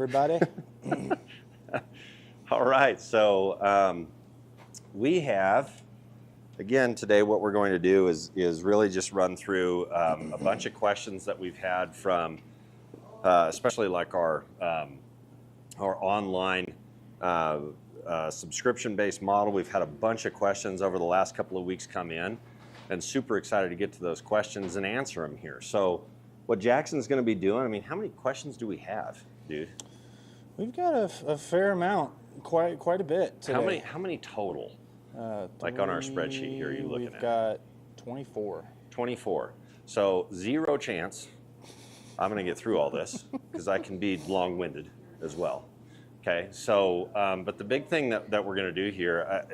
everybody. All right, so we have, again, today what we're going to do is really just run through a bunch of questions that we've had from, especially like our online subscription-based model. We've had a bunch of questions over the last couple of weeks come in, and super excited to get to those questions and answer them here. So what Jackson's going to be doing, I mean, how many questions do we have, dude? We've got a fair amount, quite a bit today. How many total? Like on our spreadsheet here, you're looking at? We've got 24. 24. So zero chance I'm going to get through all this because I can be long-winded as well. Okay, so, but the big thing that we're going to do here,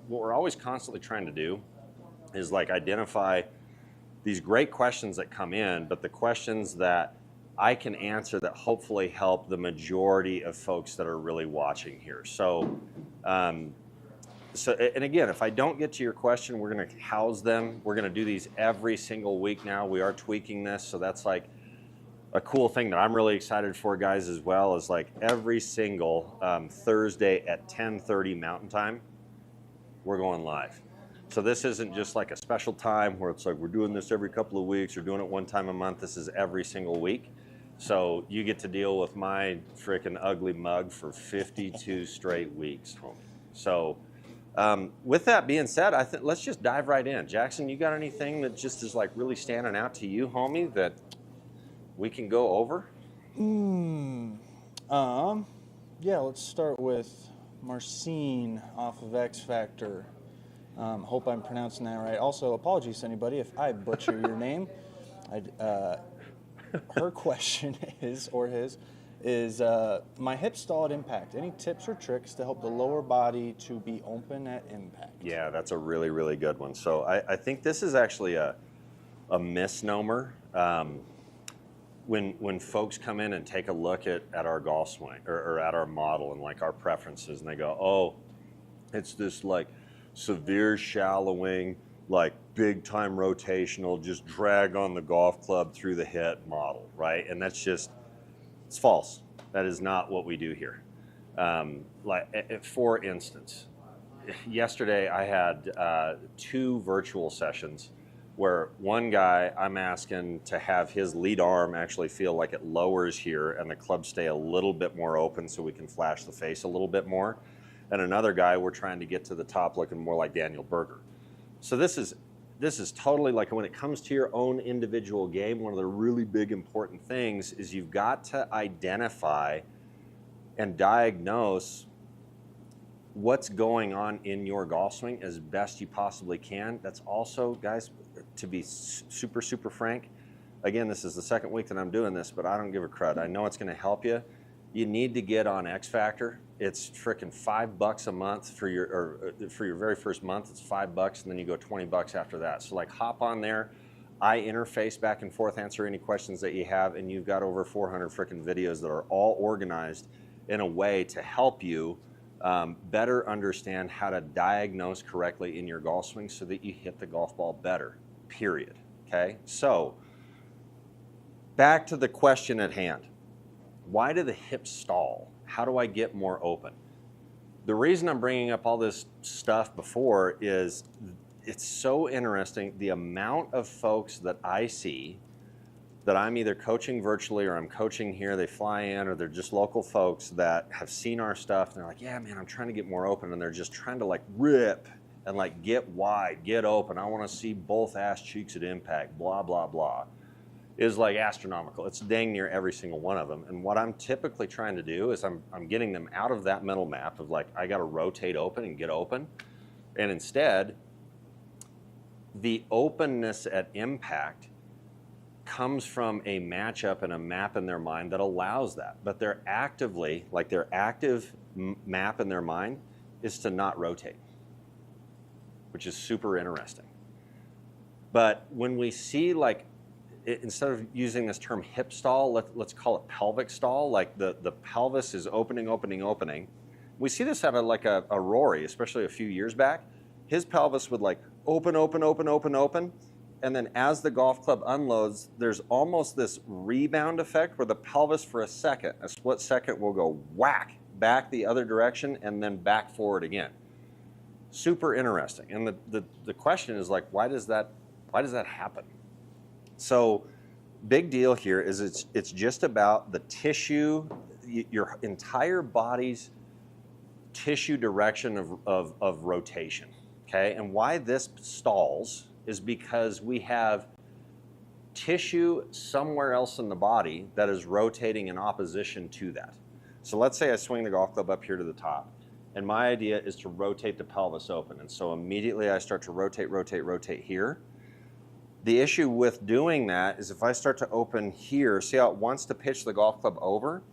what we're always constantly trying to do is like identify these great questions that come in, but the questions that I can answer that hopefully help the majority of folks that are really watching here. So, and again, if I don't get to your question, we're going to house them. We're going to do these every single week now. We are tweaking this, so that's like a cool thing that I'm really excited for, guys, as well, is like every single Thursday at 10:30 Mountain Time, we're going live. So this isn't just like a special time where it's like we're doing this every couple of weeks or doing it one time a month. This is every single week. So you get to deal with my freaking ugly mug for 52 straight weeks, homie. So with that being said, I think let's just dive right in. Jackson, you got anything that just is like really standing out to you, homie, that we can go over? Yeah, let's start with Marcin off of X Factor. Hope I'm pronouncing that right. Also, apologies to anybody if I butcher your name. Her question is, my hip stall at impact. Any tips or tricks to help the lower body to be open at impact? Yeah, that's a really, really good one. So I think this is actually a misnomer. When folks come in and take a look at our golf swing or at our model and like our preferences, and they go, oh, it's this like severe shallowing, like big time rotational, just drag on the golf club through the hit model, right? And that's just, it's false. That is not what we do here. For instance, yesterday I had 2 virtual sessions where one guy, I'm asking to have his lead arm actually feel like it lowers here and the club stay a little bit more open so we can flash the face a little bit more. And another guy, we're trying to get to the top looking more like Daniel Berger. So this is totally like when it comes to your own individual game, one of the really big important things is you've got to identify and diagnose what's going on in your golf swing as best you possibly can. That's also, guys, to be super, super frank, again, this is the second week that I'm doing this, but I don't give a crud. I know it's going to help you. You need to get on X Factor. It's freaking $5 a month for your very first month. It's $5, and then you go $20 after that. So like, hop on there. I interface back and forth, answer any questions that you have, and you've got over 400 freaking videos that are all organized in a way to help you better understand how to diagnose correctly in your golf swing so that you hit the golf ball better. Period. Okay. So back to the question at hand. Why do the hips stall? How do I get more open? The reason I'm bringing up all this stuff before is it's so interesting, the amount of folks that I see that I'm either coaching virtually or I'm coaching here, they fly in, or they're just local folks that have seen our stuff and they're like, yeah, man, I'm trying to get more open, and they're just trying to like rip and like get wide, get open. I want to see both ass cheeks at impact, blah, blah, blah. Is like astronomical. It's dang near every single one of them. And what I'm typically trying to do is I'm getting them out of that mental map of like, I got to rotate open and get open. And instead, the openness at impact comes from a matchup and a map in their mind that allows that. But they're actively, like their active map in their mind is to not rotate, which is super interesting. But when we see like, instead of using this term hip stall, let's call it pelvic stall. Like the pelvis is opening. We see this out of like a Rory, especially a few years back. His pelvis would like open, and then as the golf club unloads, there's almost this rebound effect where the pelvis for a second, a split second, will go whack back the other direction and then back forward again. Super interesting. And the question is like, why does that happen? So big deal here is it's just about the tissue, your entire body's tissue direction of rotation. Okay, and why this stalls is because we have tissue somewhere else in the body that is rotating in opposition to that. So let's say I swing the golf club up here to the top, and my idea is to rotate the pelvis open. And so immediately I start to rotate here. The issue with doing that is if I start to open here, see how it wants to pitch the golf club over?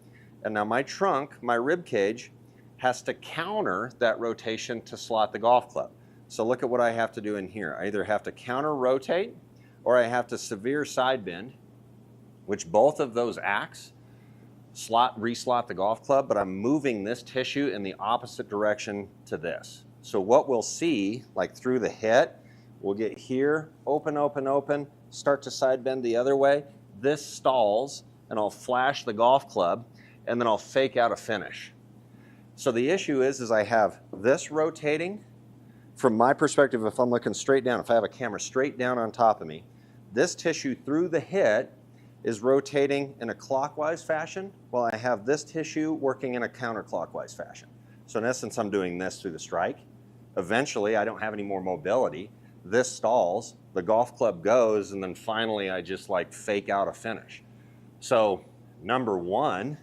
And now my trunk, my rib cage, has to counter that rotation to slot the golf club. So look at what I have to do in here. I either have to counter rotate or I have to severe side bend, which both of those acts reslot the golf club, but I'm moving this tissue in the opposite direction to this. So what we'll see, like through the hit, we'll get here, open, start to side bend the other way. This stalls, and I'll flash the golf club, and then I'll fake out a finish. So the issue is I have this rotating. From my perspective, if I'm looking straight down, if I have a camera straight down on top of me, this tissue through the hit is rotating in a clockwise fashion, while I have this tissue working in a counterclockwise fashion. So in essence, I'm doing this through the strike. Eventually, I don't have any more mobility. This stalls, the golf club goes, and then finally I just like fake out a finish. So number one,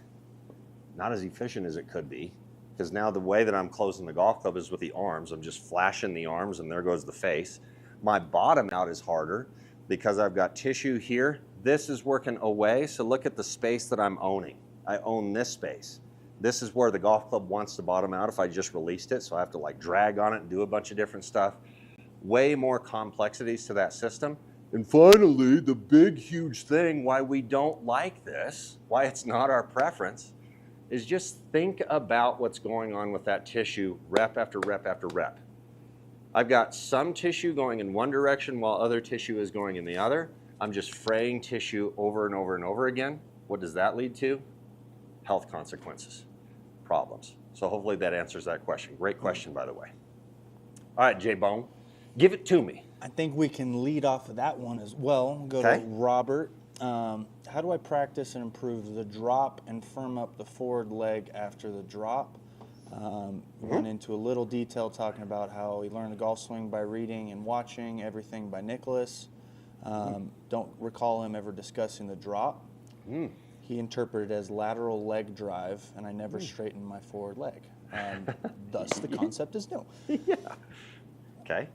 not as efficient as it could be, because now the way that I'm closing the golf club is with the arms. I'm just flashing the arms and there goes the face. My bottom out is harder because I've got tissue here. This is working away, so look at the space that I'm owning. I own this space. This is where the golf club wants to bottom out if I just released it, so I have to like drag on it and do a bunch of different stuff. Way more complexities to that system. And finally, the big, huge thing why we don't like this, why it's not our preference, is just think about what's going on with that tissue rep after rep after rep. I've got some tissue going in one direction while other tissue is going in the other. I'm just fraying tissue over and over and over again. What does that lead to? Health consequences, problems. So hopefully that answers that question. Great question, by the way. All right, J-Bone, give it to me. I think we can lead off of that one as well. Go Okay. to Robert. How do I practice and improve the drop and firm up the forward leg after the drop? Went into a little detail talking about how he learned the golf swing by reading and watching everything by Nicholas. Don't recall him ever discussing the drop. He interpreted it as lateral leg drive, and I never straightened my forward leg. And thus the concept is new. Yeah. Okay.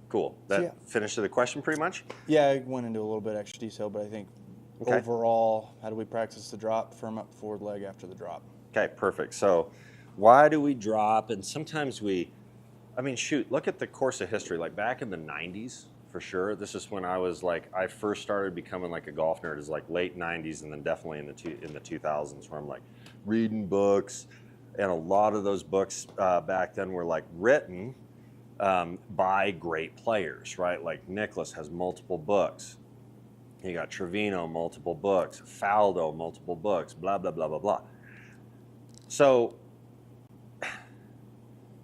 Cool. That yeah. finished the question pretty much? Yeah, I went into a little bit extra detail, but I think overall, how do we practice the drop, firm up the forward leg after the drop? Okay, perfect. So why do we drop? And sometimes shoot, look at the course of history. Like back in the 90s, for sure. This is when I was like, I first started becoming like a golf nerd. Is like late 90s and then definitely in the 2000s where I'm like reading books. And a lot of those books back then were like written by great players, right? Like Nicholas has multiple books. You got Trevino, multiple books. Faldo, multiple books. Blah, blah, blah, blah, blah. So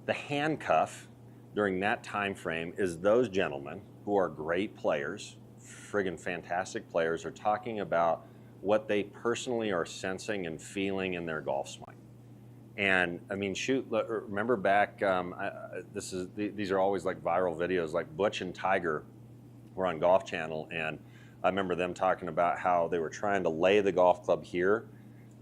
the handcuff during that time frame is those gentlemen who are great players, friggin' fantastic players, are talking about what they personally are sensing and feeling in their golf swing. And I mean, shoot, remember back, these are always like viral videos, like Butch and Tiger were on Golf Channel, and I remember them talking about how they were trying to lay the golf club here,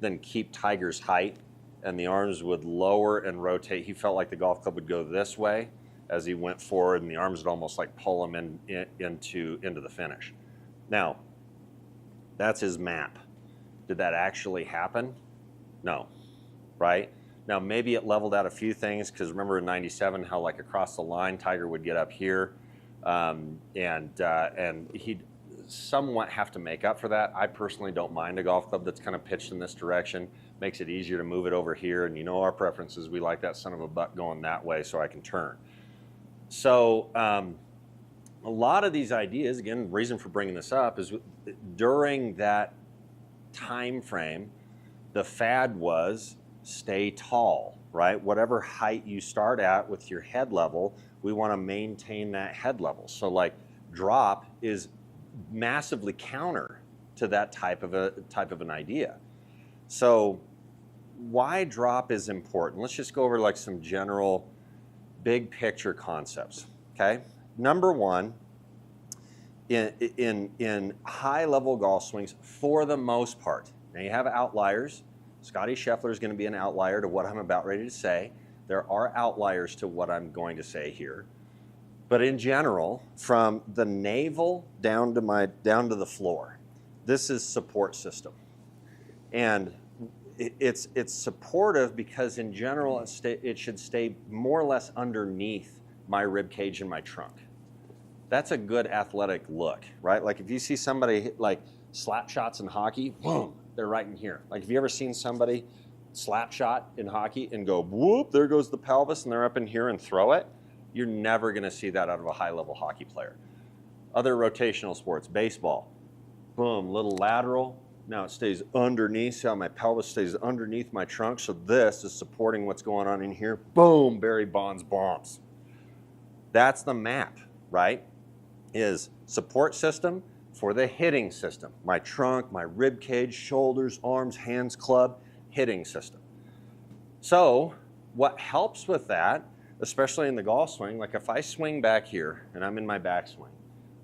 then keep Tiger's height, and the arms would lower and rotate. He felt like the golf club would go this way as he went forward, and the arms would almost like pull him into the finish. Now, that's his map. Did that actually happen? No, right? Now, maybe it leveled out a few things, because remember in 97 how like across the line Tiger would get up here, and he'd somewhat have to make up for that. I personally don't mind a golf club that's kind of pitched in this direction. Makes it easier to move it over here, and you know our preferences. We like that son of a butt going that way so I can turn. So a lot of these ideas, again, the reason for bringing this up is during that time frame, the fad was stay tall, right? Whatever height you start at with your head level, we want to maintain that head level. So like drop is massively counter to that type of an idea. So why drop is important? Let's just go over like some general big picture concepts, okay? Number one, in high level golf swings, for the most part, now you have outliers. Scotty Scheffler is going to be an outlier to what I'm about ready to say. There are outliers to what I'm going to say here. But in general, from the navel down to the floor, this is support system. And it's supportive because in general it should stay more or less underneath my rib cage and my trunk. That's a good athletic look, right? Like if you see somebody hit like slap shots in hockey, boom, they're right in here. Like have you ever seen somebody slap shot in hockey and go whoop, there goes the pelvis and they're up in here and throw it? You're never gonna see that out of a high level hockey player. Other rotational sports, baseball, boom, little lateral. Now it stays underneath, see how my pelvis stays underneath my trunk, so this is supporting what's going on in here. Boom, Barry Bonds bombs. That's the map, right? Is support system for the hitting system. My trunk, my rib cage, shoulders, arms, hands, club, hitting system. So what helps with that, especially in the golf swing, like if I swing back here and I'm in my backswing,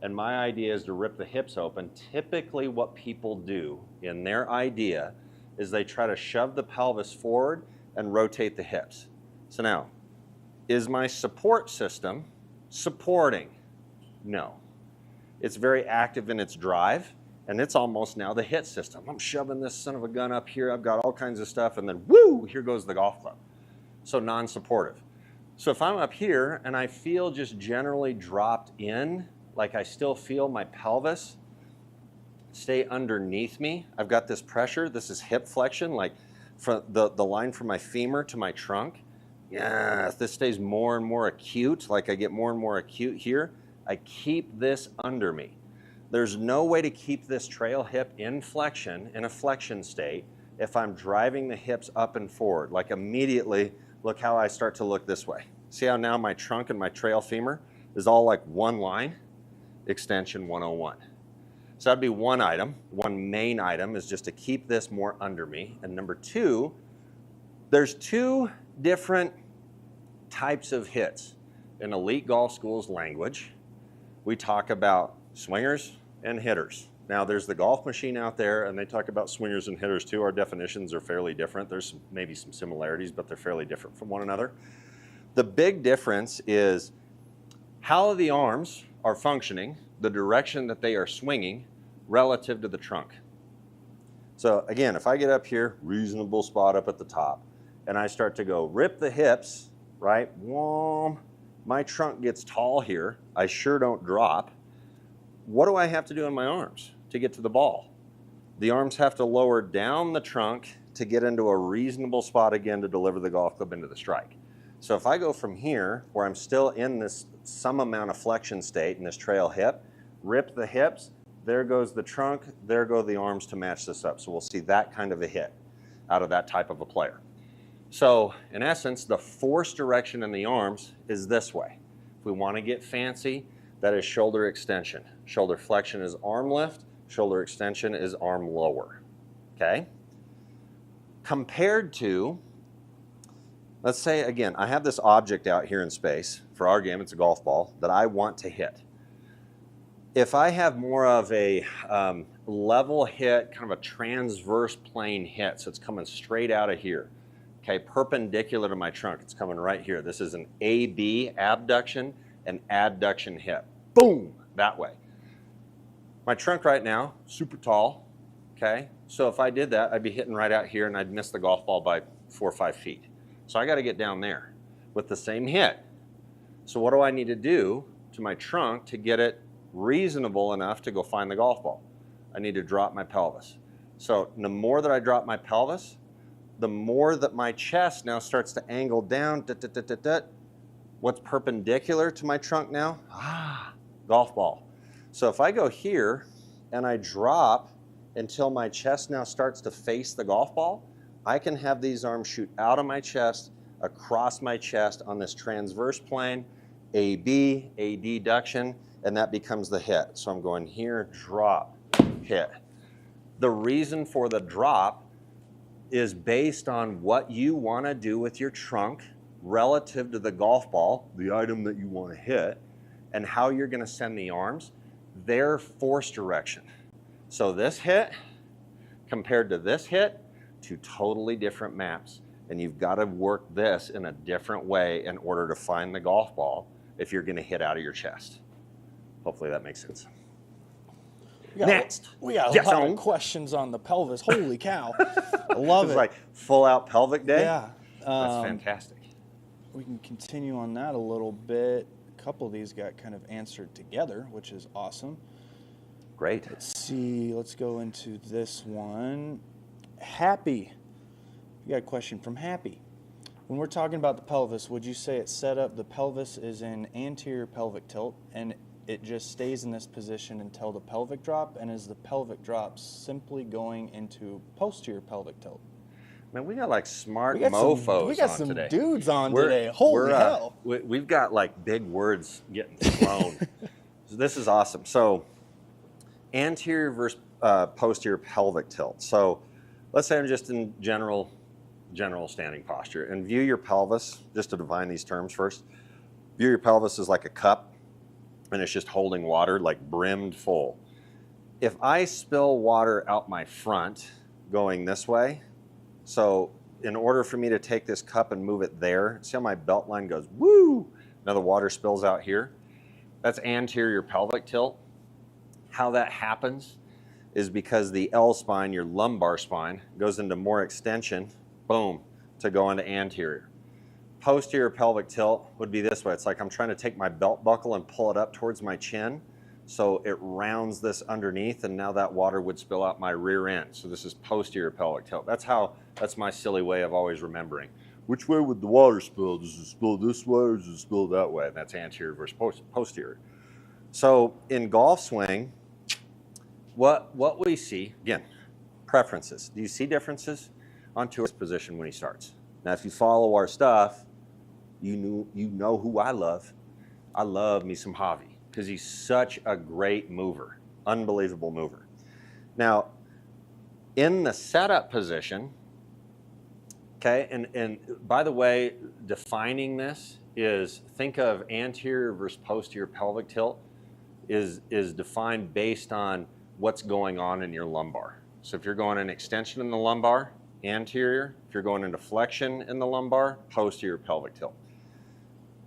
and my idea is to rip the hips open, typically what people do in their idea is they try to shove the pelvis forward and rotate the hips. So now, is my support system supporting? No. It's very active in its drive, and it's almost now the hit system. I'm shoving this son of a gun up here, I've got all kinds of stuff, and then woo, here goes the golf club. So non-supportive. So if I'm up here and I feel just generally dropped in, like I still feel my pelvis stay underneath me. I've got this pressure, this is hip flexion, like from the line from my femur to my trunk. Yeah, this stays more and more acute, like I get more and more acute here. I keep this under me. There's no way to keep this trail hip in flexion, in a flexion state, if I'm driving the hips up and forward. Like immediately, look how I start to look this way. See how now my trunk and my trail femur is all like one line? Extension 101. So that'd be one item. One main item is just to keep this more under me. And number two, there's two different types of hits. In elite golf school's language, we talk about swingers and hitters. Now there's the golf machine out there and they talk about swingers and hitters too. Our definitions are fairly different. There's maybe some similarities, but they're fairly different from one another. The big difference is how the arms are functioning, the direction that they are swinging relative to the trunk. So again, if I get up here, reasonable spot up at the top, and I start to go rip the hips, right? Whoom, my trunk gets tall here. I sure don't drop. What do I have to do in my arms to get to the ball? The arms have to lower down the trunk to get into a reasonable spot again to deliver the golf club into the strike. So if I go from here, where I'm still in this some amount of flexion state in this trail hip, rip the hips, there goes the trunk, there go the arms to match this up. So we'll see that kind of a hit out of that type of a player. So in essence, the force direction in the arms is this way. If we want to get fancy, that is shoulder extension. Shoulder flexion is arm lift, shoulder extension is arm lower, okay? Compared to, let's say again, I have this object out here in space. For our game, it's a golf ball that I want to hit. If I have more of a level hit, kind of a transverse plane hit, so it's coming straight out of here, okay, perpendicular to my trunk, it's coming right here. This is an AB, abduction, and adduction hit. Boom, that way. My trunk right now, super tall, okay? So if I did that, I'd be hitting right out here and I'd miss the golf ball by 4 or 5 feet. So I gotta get down there with the same hit. So what do I need to do to my trunk to get it reasonable enough to go find the golf ball? I need to drop my pelvis. So the more that I drop my pelvis, the more that my chest now starts to angle down. What's perpendicular to my trunk now? golf ball. So if I go here and I drop until my chest now starts to face the golf ball, I can have these arms shoot out of my chest, across my chest on this transverse plane, AB, a deduction, and that becomes the hit. So I'm going here, drop, hit. The reason for the drop is based on what you want to do with your trunk relative to the golf ball, the item that you want to hit, and how you're going to send the arms, their force direction. So this hit compared to this hit, two totally different maps. And you've got to work this in a different way in order to find the golf ball if you're going to hit out of your chest. Hopefully that makes sense. Next. We got a lot of questions on the pelvis. Holy cow. I love it. It's like full out pelvic day. Yeah. That's fantastic. We can continue on that a little bit. A couple of these got kind of answered together, which is awesome. Great. Let's see. Let's go into this one. Happy. We got a question from Happy. When we're talking about the pelvis, would you say it's set up, the pelvis is in anterior pelvic tilt, and it just stays in this position until the pelvic drop? And is the pelvic drop simply going into posterior pelvic tilt? Man, we got like smart mofos we got on some today. dudes on today. Holy hell. We've got like big words getting thrown. So this is awesome. So anterior versus posterior pelvic tilt. So let's say I'm just in general standing posture, and view your pelvis, just to define these terms first. View your pelvis as like a cup, and it's just holding water, like brimmed full. If I spill water out my front going this way, so in order for me to take this cup and move it there, see how my belt line goes, woo! Now the water spills out here. That's anterior pelvic tilt. How that happens is because the L spine, your lumbar spine, goes into more extension, boom, to go into anterior. Posterior pelvic tilt would be this way. It's like I'm trying to take my belt buckle and pull it up towards my chin, so it rounds this underneath, and now that water would spill out my rear end. So this is posterior pelvic tilt. That's my silly way of always remembering. Which way would the water spill? Does it spill this way or does it spill that way? And that's anterior versus posterior. So in golf swing, what we see, again, preferences. Do you see differences on tour position when he starts? Now, if you follow our stuff, you know who I love. I love me some Javi because he's such a great mover, unbelievable mover. Now, in the setup position, okay, and by the way, defining this is, think of anterior versus posterior pelvic tilt is defined based on what's going on in your lumbar. So if you're going in extension in the lumbar, anterior. If you're going into flexion in the lumbar, posterior pelvic tilt.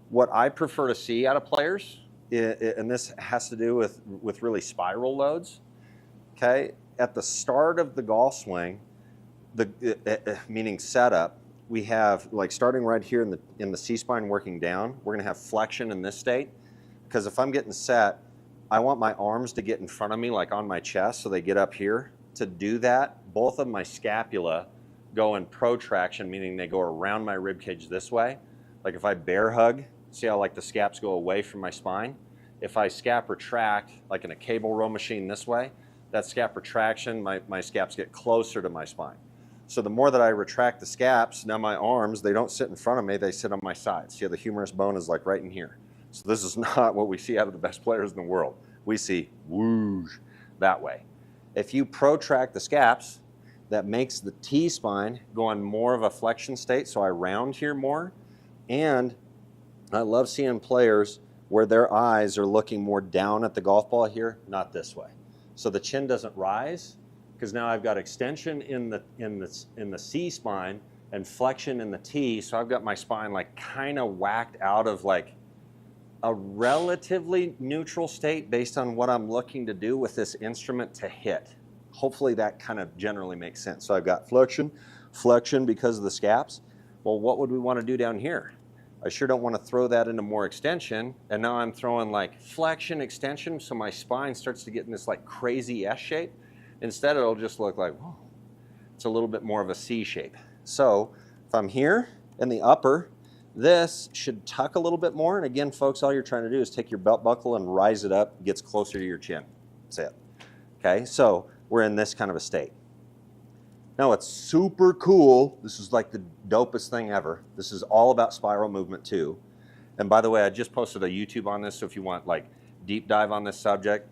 What I prefer to see out of players, and this has to do with really spiral loads, okay? At the start of the golf swing, meaning setup, we have, like starting right here in the C-spine working down, we're gonna have flexion in this state, because if I'm getting set, I want my arms to get in front of me, like on my chest, so they get up here. To do that, both of my scapula go in protraction, meaning they go around my rib cage this way. Like if I bear hug, see how like the scaps go away from my spine? If I scap retract, like in a cable row machine this way, that scap retraction, my scaps get closer to my spine. So the more that I retract the scaps, now my arms, they don't sit in front of me, they sit on my sides. See how the humerus bone is like right in here. So this is not what we see out of the best players in the world. We see whoosh that way. If you protract the scaps, that makes the T-spine go on more of a flexion state, so I round here more. And I love seeing players where their eyes are looking more down at the golf ball here, not this way. So the chin doesn't rise, because now I've got extension in the C-spine and flexion in the T, so I've got my spine like kind of whacked out of like a relatively neutral state based on what I'm looking to do with this instrument to hit. Hopefully that kind of generally makes sense. So I've got flexion because of the scaps. Well, what would we want to do down here? I sure don't want to throw that into more extension, and now I'm throwing like flexion, extension, so my spine starts to get in this like crazy S shape. Instead, it'll just look like, whoa, it's a little bit more of a C shape. So if I'm here in the upper, This should tuck a little bit more. And again, folks, all you're trying to do is take your belt buckle and rise it up, gets closer to your chin. That's it. Okay, so we're in this kind of a state. Now it's super cool. This is like the dopest thing ever. This is all about spiral movement too. And by the way, I just posted a YouTube on this, so if you want like deep dive on this subject,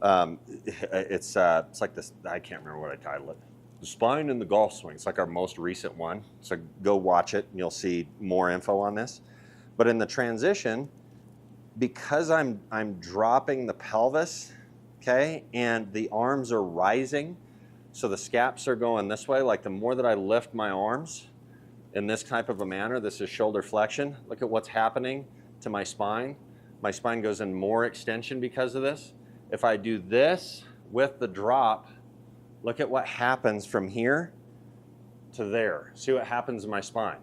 it's like this, I can't remember what I titled it. The Spine in the Golf Swing. It's like our most recent one. So go watch it and you'll see more info on this. But in the transition, because I'm dropping the pelvis, okay, and the arms are rising, so the scaps are going this way, like the more that I lift my arms in this type of a manner, this is shoulder flexion. Look at what's happening to my spine. My spine goes in more extension because of this. If I do this with the drop, look at what happens from here to there. See what happens in my spine.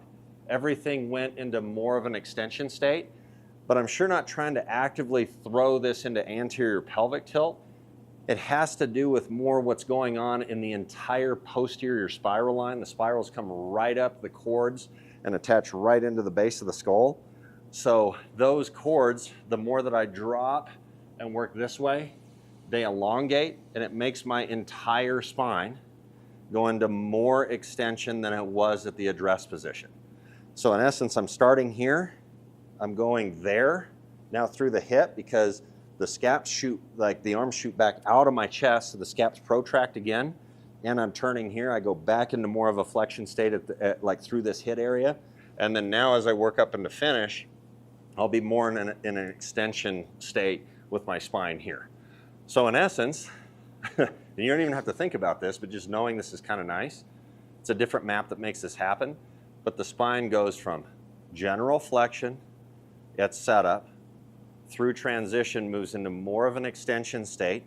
Everything went into more of an extension state, but I'm sure not trying to actively throw this into anterior pelvic tilt. It has to do with more what's going on in the entire posterior spiral line. The spirals come right up the cords and attach right into the base of the skull. So those cords, the more that I drop and work this way, they elongate, and it makes my entire spine go into more extension than it was at the address position. So in essence, I'm starting here, I'm going there, now through the hip, because the scaps shoot, like the arms shoot back out of my chest, so the scaps protract again, and I'm turning here, I go back into more of a flexion state like through this hip area, and then now as I work up into finish, I'll be more in an extension state with my spine here. So in essence, and you don't even have to think about this, but just knowing this is kind of nice. It's a different map that makes this happen, but the spine goes from general flexion at setup, through transition moves into more of an extension state,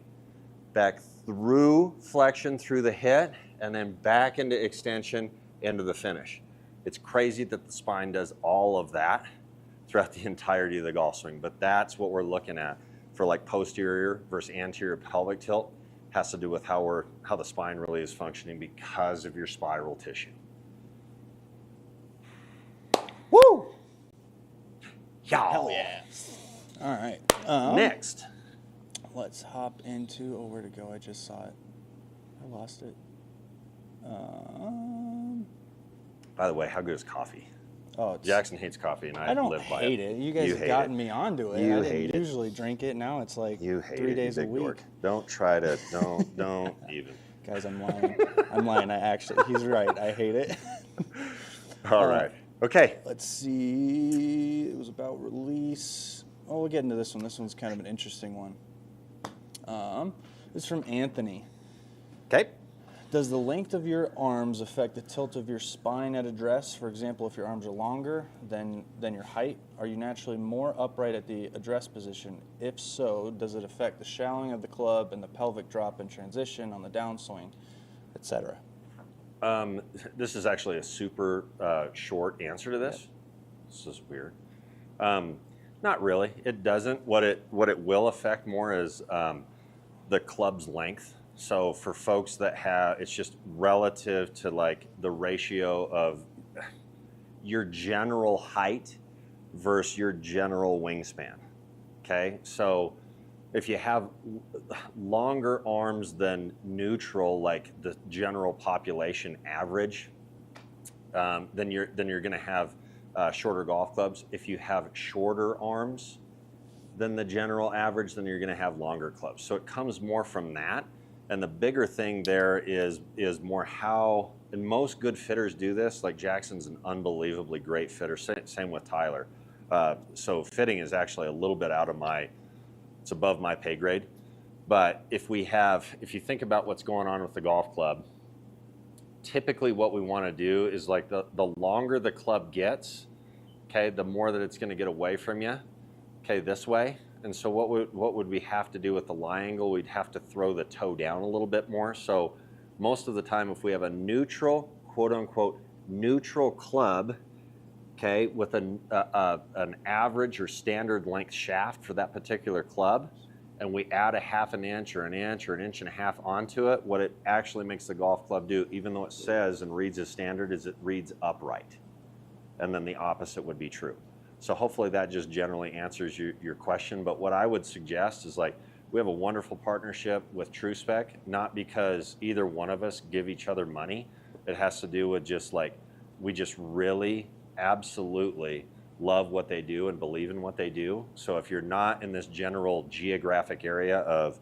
back through flexion through the hip, and then back into extension into the finish. It's crazy that the spine does all of that throughout the entirety of the golf swing, but that's what we're looking at for like posterior versus anterior pelvic tilt. Has to do with how the spine really is functioning because of your spiral tissue. Woo! Yeah. Hell yeah. All right. Next. Let's hop into, where'd it go? I just saw it. I lost it. By the way, how good is coffee? Oh, Jackson hates coffee, and I don't live by hate it. You guys have gotten me onto it. You I hate didn't it. usually drink it. Now it's like You hate 3 it, days you a big week. dork. Don't try to, don't even. Guys, I'm lying. I'm lying. He's right. I hate it. All right. Okay. Let's see. It was about release. Oh, we'll get into this one. This one's kind of an interesting one. This is from Anthony. Okay. Does the length of your arms affect the tilt of your spine at address? For example, if your arms are longer than your height, are you naturally more upright at the address position? If so, does it affect the shallowing of the club and the pelvic drop and transition on the downswing, etc.? This is actually a super short answer to this. This is weird. Not really. It doesn't. What it will affect more is the club's length. So for folks that have, it's just relative to like the ratio of your general height versus your general wingspan. Okay, so if you have longer arms than neutral, like the general population average, then you're going to have shorter golf clubs. If you have shorter arms than the general average, then you're going to have longer clubs. So it comes more from that. And the bigger thing there is more how, and most good fitters do this, like Jackson's an unbelievably great fitter, same with Tyler. So fitting is actually a little bit it's above my pay grade. But if you think about what's going on with the golf club, typically what we want to do is like the longer the club gets, okay, the more that it's going to get away from you, okay, this way. And so what would we have to do with the lie angle? We'd have to throw the toe down a little bit more. So most of the time, if we have a neutral, quote unquote, neutral club, okay, with an average or standard length shaft for that particular club, and we add a half an inch or an inch and a half onto it, what it actually makes the golf club do, even though it says and reads as standard, is it reads upright. and then the opposite would be true. So hopefully that just generally answers your question. But what I would suggest is, like, we have a wonderful partnership with TrueSpec, not because either one of us give each other money. It has to do with just like, we just really absolutely love what they do and believe in what they do. So if you're not in this general geographic area of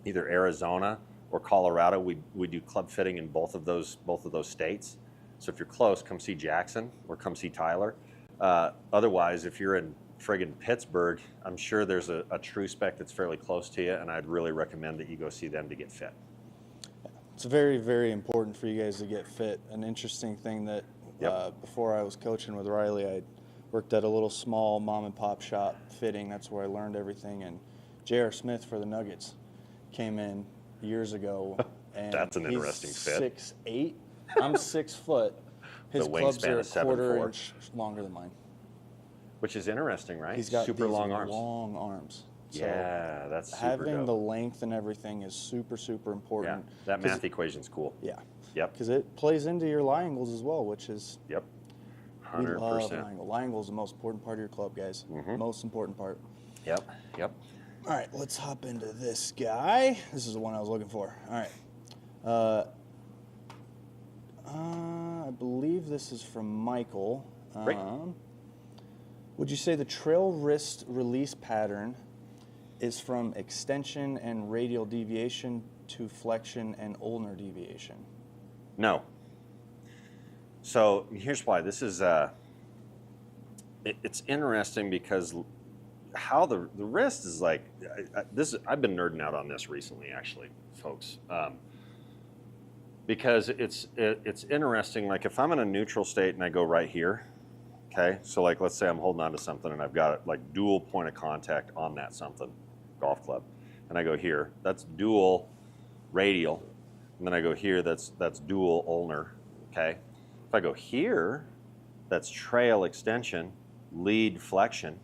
either Arizona or Colorado, we do club fitting in both of those states. So if you're close, come see Jackson or come see Tyler. Otherwise, if you're in friggin' Pittsburgh, I'm sure there's a TrueSpec that's fairly close to you, and I'd really recommend that you go see them to get fit. It's very, very important for you guys to get fit. An interesting thing that before I was coaching with Riley, I worked at a little small mom and pop shop fitting. That's where I learned everything. And J.R. Smith for the Nuggets came in years ago. And that's an interesting fit. 6'8". I'm 6 foot. His clubs are a quarter inch longer than mine. Which is interesting, right? He's got super these long arms. Long arms. So yeah, that's super having dope. the length and everything is super, super important. Yeah, that math equation's cool. Yeah. Yep. Because it plays into your lie angles as well, which is 100%. we love lie angle. Lie angle is the most important part of your club, guys. Most important part. Yep. All right, let's hop into this guy. This is the one I was looking for. All right. I believe this is from Michael. Great. Would you say the trail wrist release pattern is from extension and radial deviation to flexion and ulnar deviation? No. So here's why. This is it's interesting because how the wrist is like I've been nerding out on this recently, actually, folks. Because it's interesting. Like if I'm in a neutral state and I go right here, okay. So like let's say I'm holding on to something and I've got like dual point of contact on that something, golf club, and I go here. That's dual radial, and then I go here. That's dual ulnar, okay. If I go here, that's trail extension, lead flexion,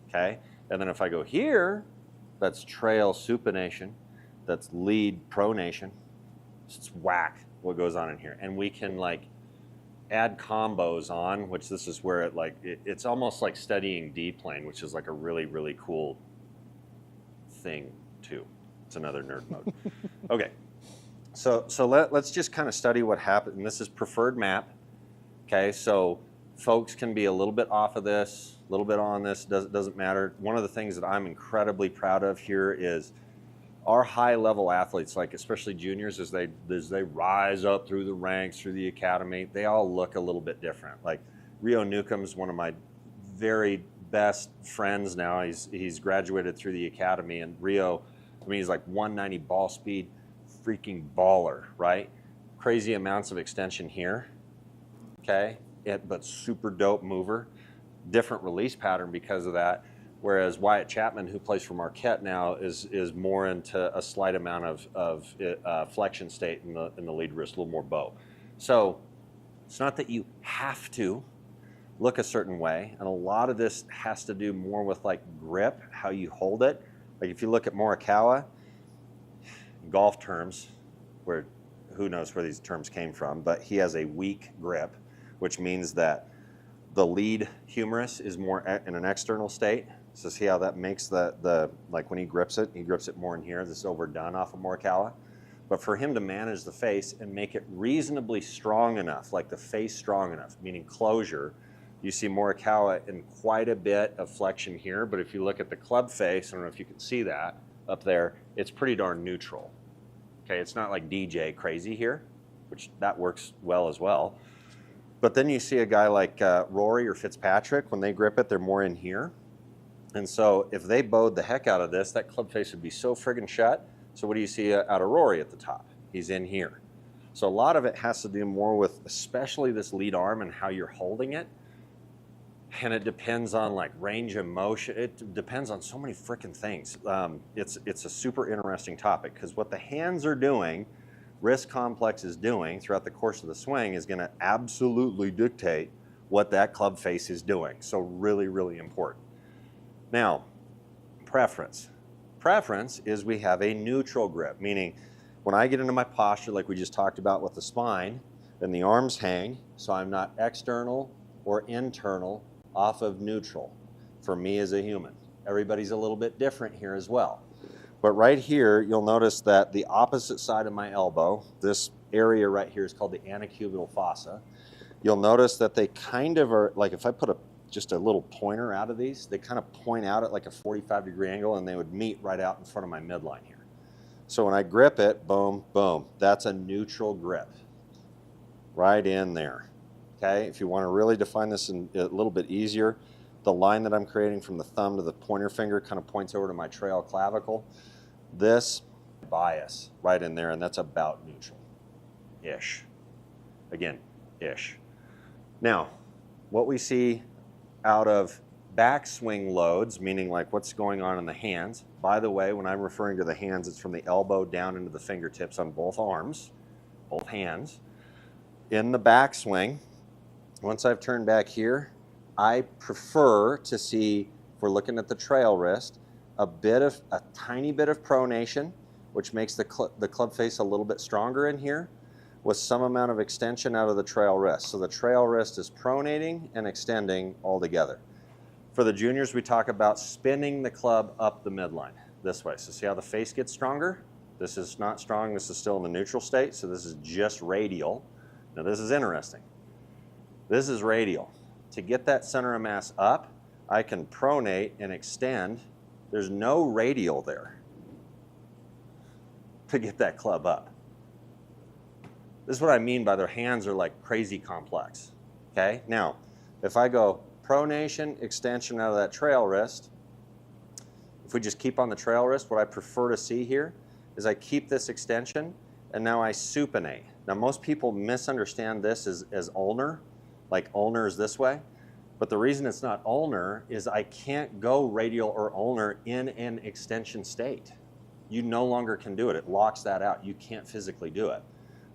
okay. And then if I go here, that's trail supination, that's lead pronation. It's whack what goes on in here, and we can like add combos on, which this is where it's almost like studying D-plane, which is like a really, really cool thing too. It's another nerd mode. Okay, so let's just kind of study what happened. And this is preferred map. Okay, so folks can be a little bit off of this, a little bit on this. Doesn't matter. One of the things that I'm incredibly proud of here is our high-level athletes, like especially juniors, as they rise up through the ranks, through the academy, they all look a little bit different. Like Rio Newcomb's one of my very best friends now. He's graduated through the academy, and Rio, I mean, he's like 190 ball speed, freaking baller, right? Crazy amounts of extension here, okay? But super dope mover. Different release pattern because of that. Whereas Wyatt Chapman, who plays for Marquette now, is more into a slight amount of flexion state in the lead wrist, a little more bow. So it's not that you have to look a certain way, and a lot of this has to do more with like grip, how you hold it. Like if you look at Morikawa, golf terms, where who knows where these terms came from, but he has a weak grip, which means that the lead humerus is more in an external state. So see how that makes the like when he grips it more in here. This is overdone off of Morikawa. But for him to manage the face and make it reasonably strong enough, like the face strong enough, meaning closure, you see Morikawa in quite a bit of flexion here. But if you look at the club face, I don't know if you can see that up there, it's pretty darn neutral. Okay, it's not like DJ crazy here, which that works well as well. But then you see a guy like Rory or Fitzpatrick, when they grip it, they're more in here. And so if they bowed the heck out of this, that club face would be so friggin' shut. So what do you see out of Rory at the top? He's in here. So a lot of it has to do more with especially this lead arm and how you're holding it. And it depends on like range of motion. It depends on so many frickin' things. It's a super interesting topic because what the hands are doing, wrist complex is doing throughout the course of the swing is gonna absolutely dictate what that club face is doing. So really, really important. Now, preference. Preference is we have a neutral grip, meaning when I get into my posture, like we just talked about with the spine, And the arms hang, so I'm not external or internal off of neutral for me as a human. Everybody's a little bit different here as well. But right here, you'll notice that the opposite side of my elbow, this area right here is called the antecubital fossa. You'll notice that they kind of are, like if I put just a little pointer out of these, they kind of point out at like a 45-degree angle, and they would meet right out in front of my midline here. So when I grip it, boom, boom, that's a neutral grip right in there. Okay, if you want to really define this a little bit easier, the line that I'm creating from the thumb to the pointer finger kind of points over to my trail clavicle. This bias right in there, and that's about neutral-ish. Again, ish. Now, what we see out of backswing loads, meaning like what's going on in the hands. By the way, when I'm referring to the hands, it's from the elbow down into the fingertips on both arms, both hands. In the backswing, once I've turned back here, I prefer to see, if we're looking at the trail wrist, a tiny bit of pronation, which makes the club face a little bit stronger in here, with some amount of extension out of the trail wrist. So the trail wrist is pronating and extending all together. For the juniors, we talk about spinning the club up the midline this way. So see how the face gets stronger? This is not strong, this is still in the neutral state, so this is just radial. Now this is interesting. This is radial. To get that center of mass up, I can pronate and extend. There's no radial there to get that club up. This is what I mean by their hands are like crazy complex. Okay, now if I go pronation, extension out of that trail wrist, if we just keep on the trail wrist, what I prefer to see here is I keep this extension and now I supinate. Now most people misunderstand this as ulnar, like ulnar is this way, but the reason it's not ulnar is I can't go radial or ulnar in an extension state. You no longer can do it. It locks that out. You can't physically do it.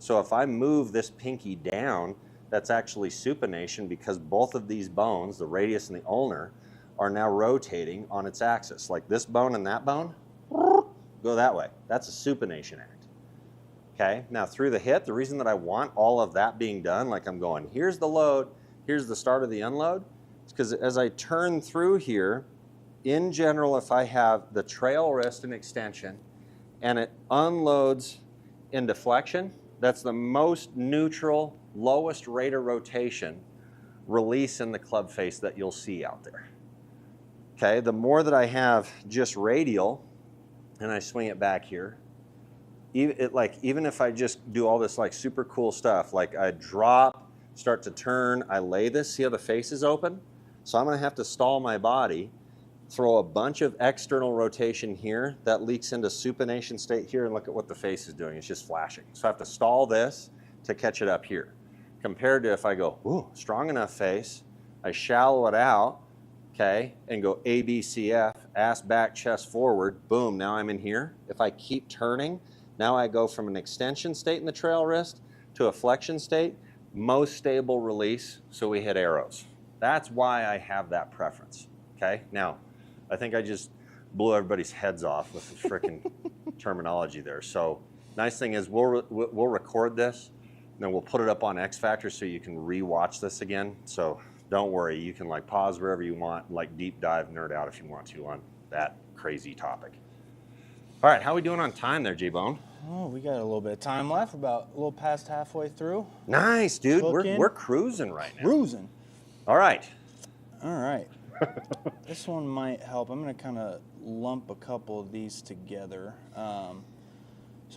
So if I move this pinky down, that's actually supination because both of these bones, the radius and the ulnar, are now rotating on its axis. Like this bone and that bone, go that way. That's a supination act. Okay, now through the hip, the reason that I want all of that being done, like I'm going, here's the load, here's the start of the unload, is because as I turn through here, in general, if I have the trail wrist in extension and it unloads into flexion, that's the most neutral, lowest rate of rotation release in the club face that you'll see out there. Okay, the more that I have just radial and I swing it back here, even if I just do all this like super cool stuff, like I drop, start to turn, I lay this, see how the face is open? So I'm gonna have to stall my body, throw a bunch of external rotation here that leaks into supination state here, and look at what the face is doing, it's just flashing. So I have to stall this to catch it up here. Compared to if I go, ooh, strong enough face, I shallow it out, okay, and go ABCF, ass back, chest forward, boom, now I'm in here. If I keep turning, now I go from an extension state in the trail wrist to a flexion state, most stable release, so we hit arrows. That's why I have that preference, okay? Now, I think I just blew everybody's heads off with the frickin' terminology there. So nice thing is we'll record this, and then we'll put it up on X Factor so you can re-watch this again. So don't worry, you can like pause wherever you want, like deep dive, nerd out if you want to on that crazy topic. All right, how are we doing on time there, J-Bone? Oh, we got a little bit of time left, about a little past halfway through. Nice, dude. We're cruising right now. Cruising. All right. All right. This one might help. I'm going to kind of lump a couple of these together. So